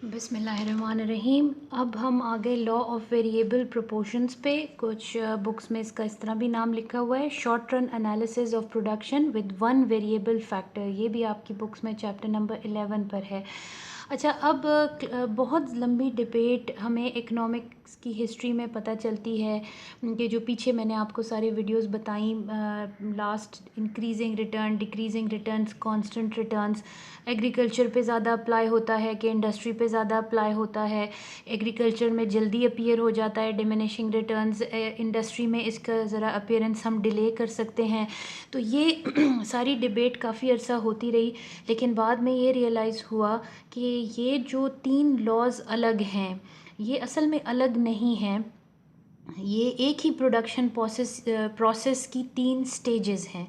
बिस्मिल्लाहिर्रहमानिर्रहीम। अब हम आ गए लॉ ऑफ वेरिएबल प्रोपोर्शंस पे। कुछ बुक्स में इसका इस तरह भी नाम लिखा हुआ है, short run analysis of production with one variable factor. ये भी आपकी बुक्स में चैप्टर नंबर 11 पर है। अच्छा, अब बहुत लंबी डिबेट हमें इकोनॉमिक्स की हिस्ट्री में पता चलती है कि जो पीछे मैंने आपको सारी वीडियोस बताई, last increasing return, decreasing returns, constant returns, agriculture पे ज़्यादा अप्लाई होता है कि इंडस्ट्री पे ज़्यादा अप्लाई होता है। एग्रीकल्चर में जल्दी अपीयर हो जाता है डिमिनिशिंग रिटर्न्स, इंडस्ट्री में इसका ज़रा अपीयरेंस हम डिले कर सकते हैं। तो ये सारी डिबेट काफ़ी अर्सा होती रही, लेकिन बाद में ये रियलाइज़ हुआ कि ये जो तीन लॉज अलग हैं, ये असल में अलग नहीं हैं। ये एक ही प्रोडक्शन प्रोसेस की तीन स्टेजेस हैं।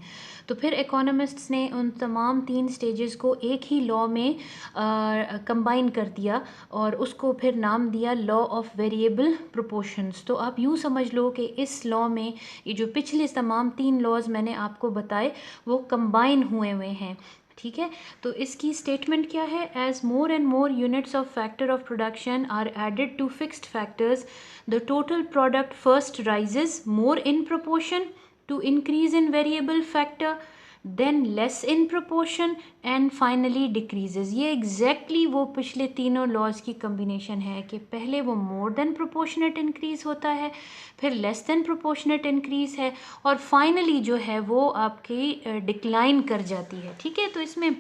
तो फिर इकोनॉमिस्ट्स ने उन तमाम तीन स्टेजेस को एक ही लॉ में कंबाइन कर दिया और उसको फिर नाम दिया लॉ ऑफ वेरिएबल प्रोपोर्शंस। तो आप यूँ समझ लो कि इस लॉ में ये जो पिछले तमाम तीन लॉज मैंने आपको बताए वो कंबाइन हुए हुए हैं। ठीक है, तो इसकी स्टेटमेंट क्या है? As more and more units of factor of production are added to fixed factors, the total product first rises more in proportion to increase in variable factor, then less in proportion and finally decreases। ये exactly वो पिछले तीनों laws की combination है कि पहले वो more than proportionate increase होता है, फिर लेस देन प्रोपोर्शनेट इंक्रीज है, और फाइनली जो है वो आपकी डिक्लाइन कर जाती है। ठीक है, तो इसमें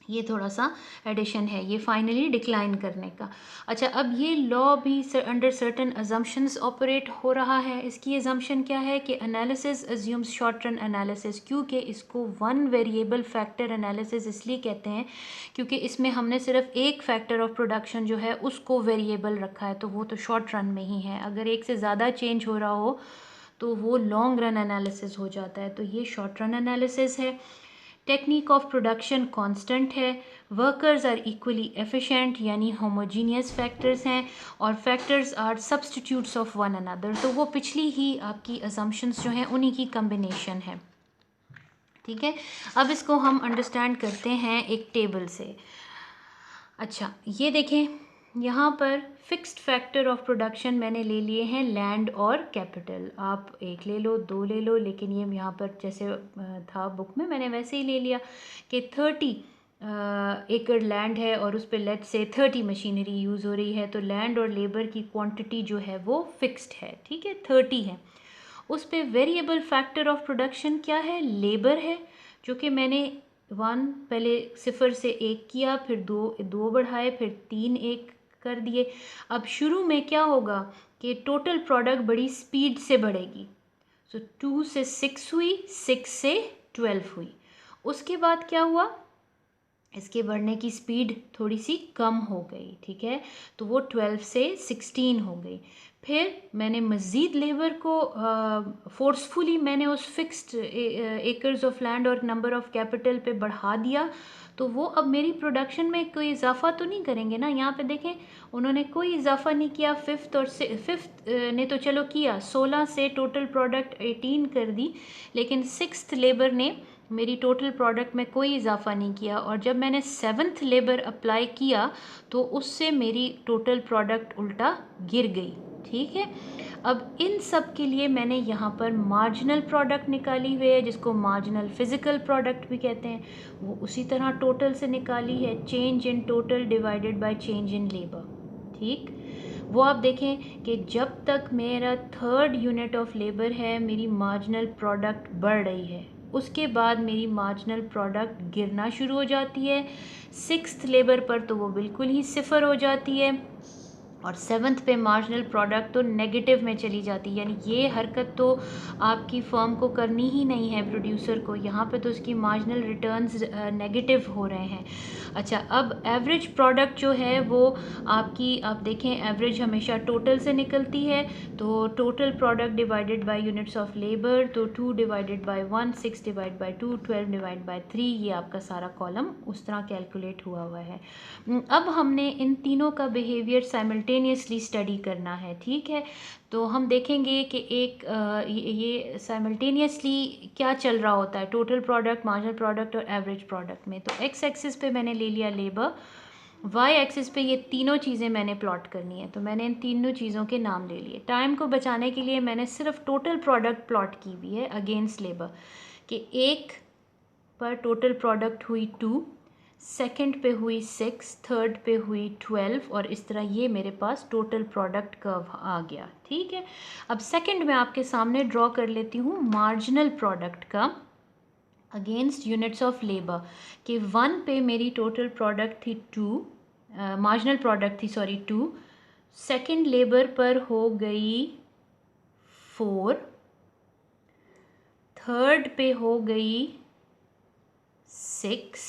ये थोड़ा सा एडिशन है, ये फाइनली डिक्लाइन करने का। अच्छा, अब ये लॉ भी अंडर सर्टेन अजम्पशंस ऑपरेट हो रहा है। इसकी अजम्पशन क्या है कि analysis assumes short run analysis, क्योंकि इसको वन वेरिएबल फैक्टर एनालिसिस इसलिए कहते हैं क्योंकि इसमें हमने सिर्फ एक फैक्टर ऑफ प्रोडक्शन जो है उसको वेरिएबल रखा है, तो वो तो शॉर्ट रन में ही है। अगर एक से ज़्यादा चेंज हो रहा हो तो वो लॉन्ग रन एनालिसिस हो जाता है, तो ये शॉर्ट रन एनालिसिस है। टेक्निक ऑफ प्रोडक्शन कांस्टेंट है, वर्कर्स आर इक्वली एफिशिएंट यानी होमोजीनियस फैक्टर्स हैं, और factors are substitutes of one another. तो वो पिछली ही आपकी असम्पशंस जो हैं उन्हीं की कम्बिनेशन है। ठीक है, अब इसको हम अंडरस्टैंड करते हैं एक टेबल से। अच्छा, ये देखें, यहाँ पर फिक्स्ड फैक्टर ऑफ प्रोडक्शन मैंने ले लिए हैं लैंड और कैपिटल। आप एक ले लो, दो ले लो, लेकिन ये यहाँ पर जैसे था बुक में मैंने वैसे ही ले लिया कि 30 एकड़ लैंड है और उस पर लेट से 30 मशीनरी यूज़ हो रही है, तो लैंड और लेबर की क्वांटिटी जो है वो फिक्स्ड है। ठीक है, 30 है। उस पर वेरिएबल फैक्टर ऑफ प्रोडक्शन क्या है? लेबर है, जो कि मैंने 1 पहले 0 से 1 किया, फिर 2 बढ़ाए, फिर 3 1 कर दिए। अब शुरू में क्या होगा कि टोटल प्रोडक्ट बड़ी स्पीड से बढ़ेगी। सो 2 से 6 हुई, 6 से 12 हुई। उसके बाद क्या हुआ? इसके बढ़ने की स्पीड थोड़ी सी कम हो गई। ठीक है, तो वो 12 से 16 हो गई। फिर मैंने मज़ीद लेबर को फोर्सफुली मैंने उस फिक्स्ड एकर्स ऑफ लैंड और नंबर ऑफ कैपिटल पे बढ़ा दिया, तो वो अब मेरी प्रोडक्शन में कोई इजाफा तो नहीं करेंगे ना। यहाँ पे देखें, उन्होंने कोई इजाफा नहीं किया। फिफ्थ ने तो चलो किया, 16 से टोटल प्रोडक्ट 18 कर दी, लेकिन सिक्स्थ लेबर ने मेरी टोटल प्रोडक्ट में कोई इजाफा नहीं किया। और जब मैंने 7th लेबर अप्लाई किया तो उससे मेरी टोटल प्रोडक्ट उल्टा गिर गई। ठीक है, अब इन सब के लिए मैंने यहाँ पर मार्जिनल प्रोडक्ट निकाली हुई है, जिसको मार्जिनल फिजिकल प्रोडक्ट भी कहते हैं। वो उसी तरह टोटल से निकाली है, change in total divided by change in labour. ठीक, वो आप देखें कि जब तक मेरा 3rd यूनिट ऑफ लेबर है मेरी मार्जिनल प्रोडक्ट बढ़ रही है, उसके बाद मेरी मार्जिनल प्रोडक्ट गिरना शुरू हो जाती है। 6th लेबर पर तो वो बिल्कुल ही 0 हो जाती है, और 7th पे मार्जिनल प्रोडक्ट तो नेगेटिव में चली जाती है। यानी ये हरकत तो आपकी फर्म को करनी ही नहीं है, प्रोड्यूसर को। यहाँ पे तो उसकी मार्जिनल रिटर्न्स नेगेटिव हो रहे हैं। अच्छा, अब एवरेज प्रोडक्ट जो है वो आपकी, आप देखें, एवरेज हमेशा टोटल से निकलती है, तो total product divided by units of labour, तो 2 divided by 1, 6 divide by 2, 12 divide by 3, ये आपका सारा कॉलम उस तरह कैलकुलेट हुआ हुआ है। अब हमने इन तीनों का बिहेवियर साइमल्टेनियसली स्टडी करना है। ठीक है, तो हम देखेंगे कि एक ये साइमल्टेनियसली क्या चल रहा होता है टोटल प्रोडक्ट, मार्जिनल प्रोडक्ट और एवरेज प्रोडक्ट में। तो एक्स एक्सिस पे मैंने ले लिया लेबर, वाई एक्सिस पे ये तीनों चीज़ें मैंने प्लॉट करनी है, तो मैंने इन तीनों चीज़ों के नाम ले लिए। टाइम को बचाने के लिए मैंने सिर्फ टोटल प्रोडक्ट प्लॉट की हुई है अगेंस्ट लेबर, कि एक पर टोटल प्रोडक्ट हुई 2, सेकंड पे हुई 6, थर्ड पे हुई 12, और इस तरह ये मेरे पास टोटल प्रोडक्ट कर्व आ गया। ठीक है, अब सेकंड में आपके सामने ड्रॉ कर लेती हूँ मार्जिनल प्रोडक्ट का अगेंस्ट यूनिट्स ऑफ लेबर, कि 1 पे मेरी टोटल प्रोडक्ट थी 2, मार्जिनल प्रोडक्ट थी सॉरी 2, सेकंड लेबर पर हो गई 4, थर्ड पे हो गई 6,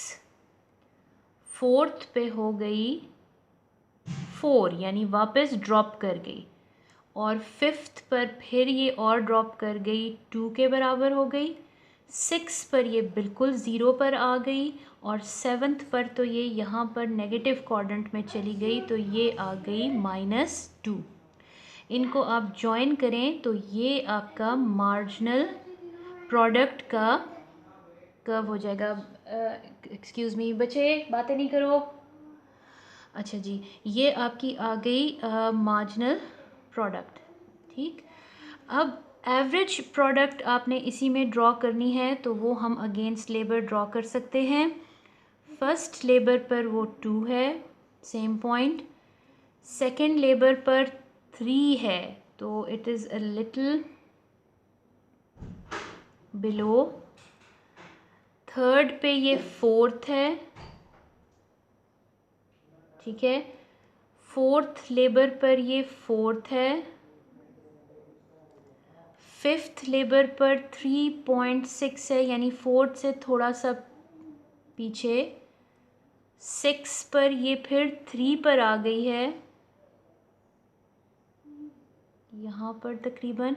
फोर्थ पे हो गई 4 यानी वापस ड्रॉप कर गई, और फिफ्थ पर फिर ये और ड्रॉप कर गई 2 के बराबर हो गई, 6 पर ये बिल्कुल ज़ीरो पर आ गई, और सेवन्थ पर तो ये यहाँ पर नेगेटिव क्वाड्रेंट में चली गई, तो ये आ गई -2। इनको आप ज्वाइन करें तो ये आपका मार्जिनल प्रोडक्ट का कर्व हो जाएगा। एक्सक्यूज़ मी बच्चे, बातें नहीं करो। अच्छा जी, ये आपकी आ गई मार्जिनल प्रोडक्ट। ठीक, अब एवरेज प्रोडक्ट आपने इसी में ड्रॉ करनी है, तो वो हम अगेंस्ट लेबर ड्रॉ कर सकते हैं। फर्स्ट लेबर पर वो 2 है, सेम पॉइंट। सेकंड लेबर पर 3 है, तो it is a little below. Third पे ये फोर्थ है, ठीक है। फोर्थ लेबर पर ये फोर्थ है। फिफ्थ लेबर पर 3.6 है, यानी फोर्थ से थोड़ा सा पीछे। 6 पर ये फिर 3 पर आ गई है यहाँ पर तकरीबन,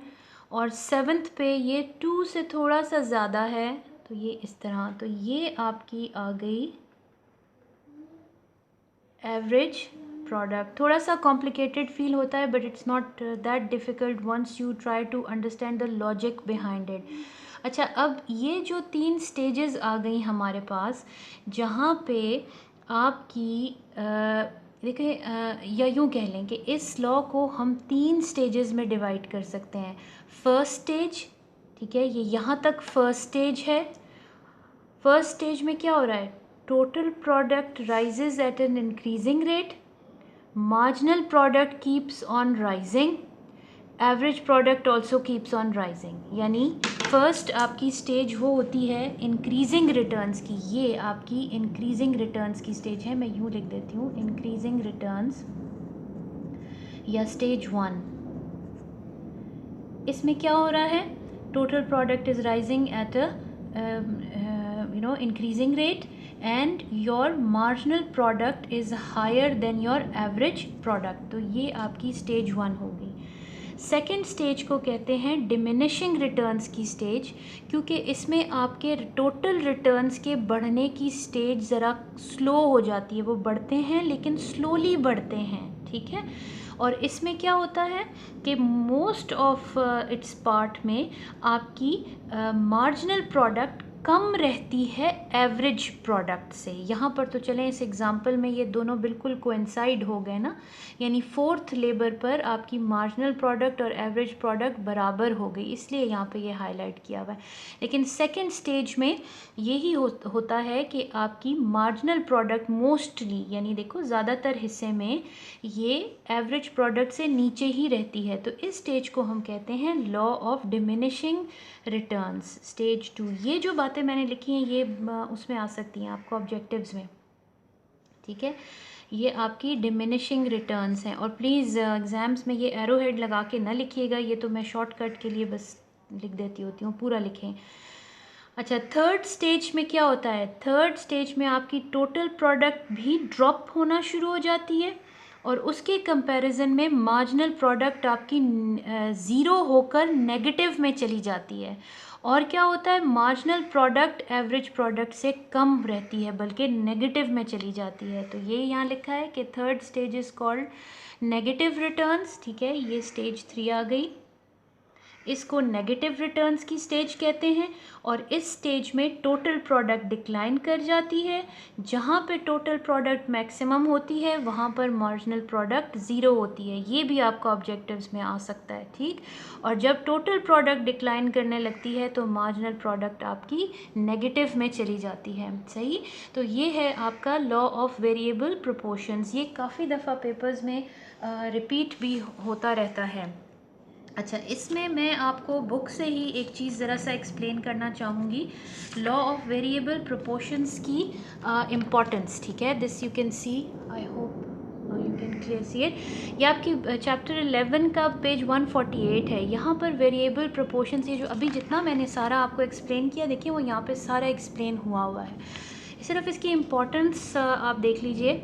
और सेवन्थ पे ये 2 से थोड़ा सा ज़्यादा है, तो ये इस तरह। तो ये आपकी आ गई एवरेज प्रोडक्ट। थोड़ा सा कॉम्प्लिकेटेड फील होता है, but it's not that difficult once you try to understand the logic behind it. अच्छा, अब ये जो 3 स्टेजेस आ गई हमारे पास, जहाँ पे आपकी देखिए, या यूँ कह लें कि इस लॉ को हम 3 स्टेजेस में डिवाइड कर सकते हैं। फर्स्ट स्टेज, ठीक है, ये यहाँ तक फर्स्ट स्टेज है। फर्स्ट स्टेज में क्या हो रहा है, total product rises eight an increasing rate, marginal product keeps on rising, average product also keeps on rising. यानी फर्स्ट आपकी स्टेज वो होती है इंक्रीजिंग रिटर्न्स की, ये आपकी इंक्रीजिंग रिटर्न्स की स्टेज है। मैं यूँ लिख देती हूँ, इंक्रीजिंग रिटर्न्स या स्टेज 1। इसमें क्या हो रहा है, total product is rising at a increasing rate, and your marginal product is higher than your average product। तो ये आपकी स्टेज 1 हो गई। सेकेंड स्टेज को कहते हैं डिमिनिशिंग रिटर्न्स की स्टेज, क्योंकि इसमें आपके टोटल रिटर्न्स के बढ़ने की स्टेज ज़रा स्लो हो जाती है। वो बढ़ते हैं लेकिन स्लोली बढ़ते हैं, ठीक है। और इसमें क्या होता है कि मोस्ट ऑफ इट्स पार्ट में आपकी मार्जिनल प्रोडक्ट कम रहती है एवरेज प्रोडक्ट से। यहाँ पर तो चलें, इस एग्जांपल में ये दोनों बिल्कुल कोइंसाइड हो गए ना, यानी फोर्थ लेबर पर आपकी मार्जिनल प्रोडक्ट और एवरेज प्रोडक्ट बराबर हो गई, इसलिए यहाँ पे ये हाईलाइट किया हुआ है। लेकिन सेकंड स्टेज में यही होता है कि आपकी मार्जिनल प्रोडक्ट मोस्टली, यानी देखो ज़्यादातर हिस्से में ये एवरेज प्रोडक्ट से नीचे ही रहती है। तो इस स्टेज को हम कहते हैं law of diminishing returns, stage 2। ये जो बातें मैंने लिखी हैं ये उसमें आ सकती हैं आपको ऑब्जेक्टिव्स में, ठीक है। ये आपकी डिमिनिशिंग रिटर्न्स हैं, और प्लीज़ एग्ज़ाम्स में ये एरो हेड लगा के ना लिखिएगा, ये तो मैं शॉर्टकट के लिए बस लिख देती होती हूँ, पूरा लिखें। अच्छा, थर्ड स्टेज में क्या होता है, थर्ड स्टेज में आपकी टोटल प्रोडक्ट भी ड्रॉप होना शुरू हो जाती है, और उसके कंपैरिजन में मार्जिनल प्रोडक्ट आपकी ज़ीरो होकर नेगेटिव में चली जाती है। और क्या होता है, मार्जिनल प्रोडक्ट एवरेज प्रोडक्ट से कम रहती है, बल्कि नेगेटिव में चली जाती है। तो ये यहाँ लिखा है कि third stage is called negative returns, ठीक है। ये स्टेज 3 आ गई। इसको नेगेटिव रिटर्न्स की स्टेज कहते हैं और इस स्टेज में टोटल प्रोडक्ट डिक्लाइन कर जाती है। जहाँ पे टोटल प्रोडक्ट मैक्सिमम होती है वहाँ पर मार्जिनल प्रोडक्ट ज़ीरो होती है। ये भी आपका ऑब्जेक्टिव्स में आ सकता है, ठीक। और जब टोटल प्रोडक्ट डिक्लाइन करने लगती है तो मार्जिनल प्रोडक्ट आपकी नेगेटिव में चली जाती है, सही। तो ये है आपका लॉ ऑफ वेरिएबल प्रोपोर्शंस। ये काफ़ी दफ़ा पेपर्स में रिपीट भी होता रहता है। अच्छा, इसमें मैं आपको बुक से ही एक चीज़ ज़रा सा एक्सप्लेन करना चाहूँगी, लॉ ऑफ वेरिएबल प्रोपोर्शंस की इम्पॉर्टेंस, ठीक है। This you can see, I hope you can clear see it. ये आपकी चैप्टर 11 का पेज 148 है। यहाँ पर वेरिएबल प्रोपोर्शंस, ये जो अभी जितना मैंने सारा आपको एक्सप्लेन किया, देखिए वो यहाँ पे सारा एक्सप्लेन हुआ है। सिर्फ इसकी इम्पॉर्टेंस आप देख लीजिए।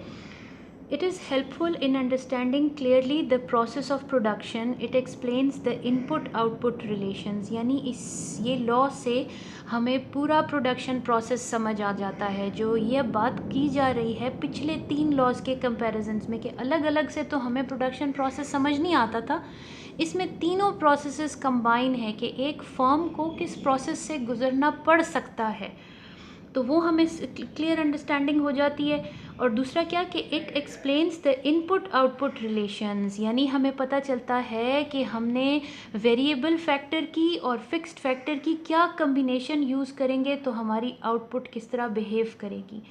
It is helpful in understanding clearly the process of production. It explains the input-output relations. यानी ये लॉ से हमें पूरा प्रोडक्शन प्रोसेस समझ आ जाता है। जो ये बात की जा रही है पिछले 3 लॉज के कंपैरिजन्स में कि अलग अलग से तो हमें प्रोडक्शन प्रोसेस समझ नहीं आता था, इसमें तीनों प्रोसेसेस कंबाइन है कि एक फर्म को किस प्रोसेस से गुजरना पड़ सकता है, तो वो हमें क्लियर अंडरस्टैंडिंग हो जाती है। और दूसरा क्या कि it explains the input output relations, यानी हमें पता चलता है कि हमने वेरिएबल फैक्टर की और फिक्स्ड फैक्टर की क्या कम्बिनेशन यूज़ करेंगे तो हमारी आउटपुट किस तरह बिहेव करेगी।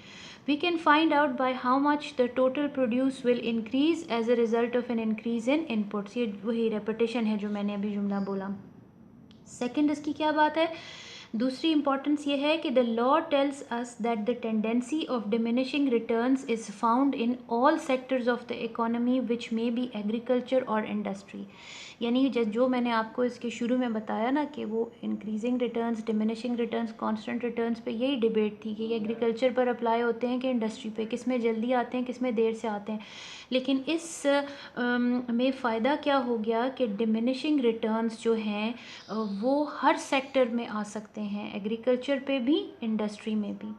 We can find out by how much the total produce will increase as a result of an increase in inputs. ये वही रेपिटेशन है जो मैंने अभी जुमला बोला। सेकेंड इसकी क्या बात है, दूसरी इंपॉर्टेंस ये है कि the law tells us that the tendency of diminishing returns is found in all sectors of the economy which may be agriculture और इंडस्ट्री। यानी जो मैंने आपको इसके शुरू में बताया ना कि वो increasing returns, diminishing returns, constant returns पे यही डिबेट थी कि ये एग्रीकल्चर पर अप्लाई होते हैं कि इंडस्ट्री पे, किस में जल्दी आते हैं किस में देर से आते हैं। लेकिन इस में फ़ायदा क्या हो गया कि डिमिनिशिंग रिटर्न्स जो हैं वो हर सेक्टर में आ सकते हैं, एग्रीकल्चर पे भी, इंडस्ट्री में भी।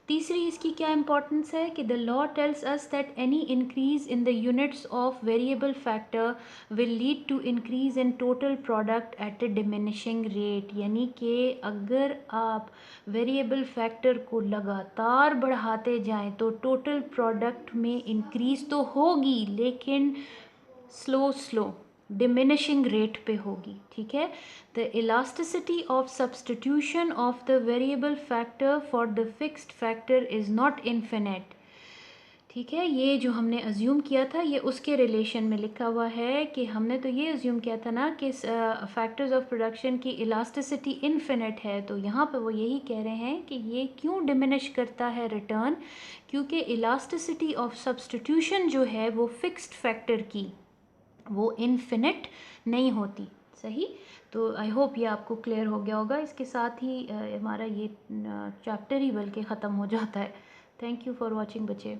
तीसरी इसकी क्या इंपॉर्टेंस है कि the law tells us that any increase in the units of variable factor will lead to increase in total product at a diminishing rate. यानी कि अगर आप वेरिएबल फैक्टर को लगातार बढ़ाते जाएं तो टोटल प्रोडक्ट में इंक्रीज तो होगी लेकिन स्लो डिमिनिशिंग रेट पे होगी, ठीक है। The elasticity of substitution of the variable factor for the fixed factor is not infinite, ठीक है। ये जो हमने अज्यूम किया था ये उसके रिलेशन में लिखा हुआ है कि हमने तो ये अज्यूम किया था ना कि फैक्टर्स ऑफ प्रोडक्शन की इलास्टिसिटी इन्फिनिट है, तो यहाँ पे वो यही कह रहे हैं कि ये क्यों डिमिनिश करता है रिटर्न, क्योंकि इलास्टिसिटी ऑफ सब्सटीट्यूशन जो है वो फिक्स्ड फैक्टर की वो इन्फिनिट नहीं होती, सही। तो आई होप ये आपको क्लियर हो गया होगा। इसके साथ ही हमारा ये चैप्टर ही बल्कि ख़त्म हो जाता है। थैंक यू फॉर वॉचिंग बच्चे।